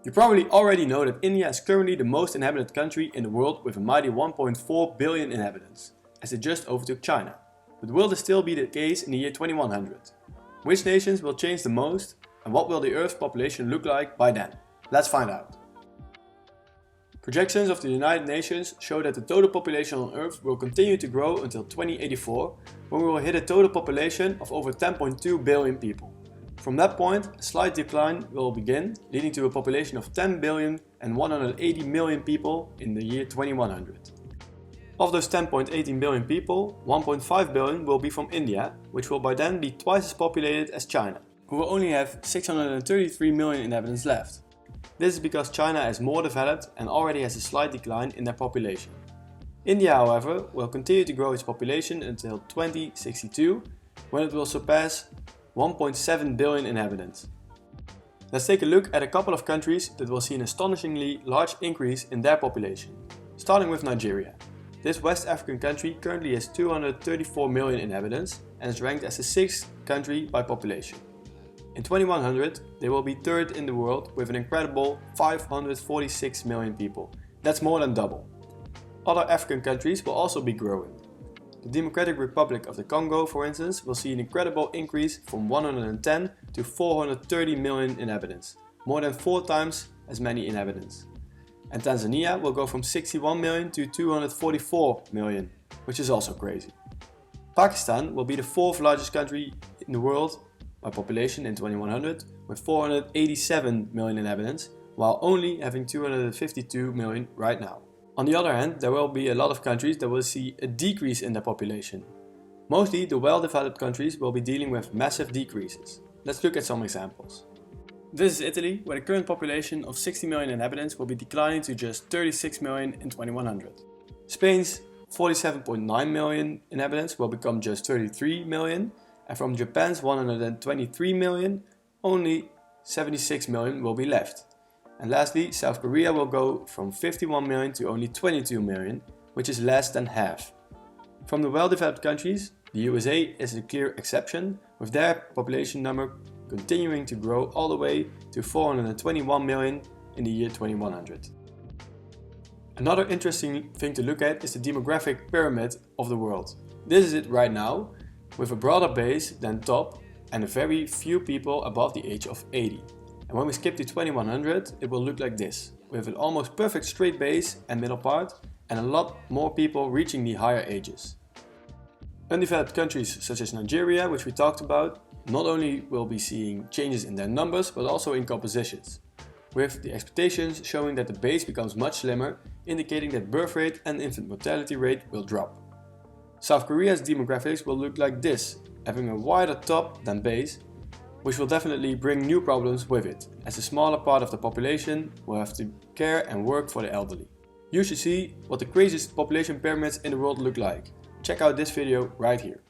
You probably already know that India is currently the most inhabited country in the world with a mighty 1.4 billion inhabitants, as it just overtook China. But will this still be the case in the year 2100? Which nations will change the most, and what will the Earth's population look like by then? Let's find out. Projections of the United Nations show that the total population on Earth will continue to grow until 2084, when we will hit a total population of over 10.2 billion people. From that point, a slight decline will begin, leading to a population of 10 billion and 180 million people in the year 2100. Of those 10.18 billion people, 1.5 billion will be from India, which will by then be twice as populated as China, who will only have 633 million inhabitants left. This is because China is more developed and already has a slight decline in their population. India, however, will continue to grow its population until 2062, when it will surpass 1.7 billion inhabitants. Let's take a look at a couple of countries that will see an astonishingly large increase in their population, starting with Nigeria. This West African country currently has 234 million inhabitants and is ranked as the 6th country by population. In 2100, they will be 3rd in the world with an incredible 546 million people. That's more than double. Other African countries will also be growing. The Democratic Republic of the Congo, for instance, will see an incredible increase from 110 to 430 million inhabitants, more than 4 times as many inhabitants. And Tanzania will go from 61 million to 244 million, which is also crazy. Pakistan will be the 4th largest country in the world by population in 2100, with 487 million inhabitants, while only having 252 million right now. On the other hand, there will be a lot of countries that will see a decrease in their population. Mostly the well-developed countries will be dealing with massive decreases. Let's look at some examples. This is Italy, where the current population of 60 million inhabitants will be declining to just 36 million in 2100. Spain's 47.9 million inhabitants will become just 33 million, and from Japan's 123 million, only 76 million will be left. And lastly, South Korea will go from 51 million to only 22 million, which is less than half. From the well-developed countries, the USA is a clear exception, with their population number continuing to grow all the way to 421 million in the year 2100. Another interesting thing to look at is the demographic pyramid of the world. This is it right now, with a broader base than top and a very few people above the age of 80. And when we skip to 2100, it will look like this, with an almost perfect straight base and middle part, and a lot more people reaching the higher ages. Undeveloped countries such as Nigeria, which we talked about, not only will be seeing changes in their numbers, but also in compositions, with the expectations showing that the base becomes much slimmer, indicating that birth rate and infant mortality rate will drop. South Korea's demographics will look like this, having a wider top than base, which will definitely bring new problems with it, as a smaller part of the population will have to care and work for the elderly. You should see what the craziest population pyramids in the world look like. Check out this video right here.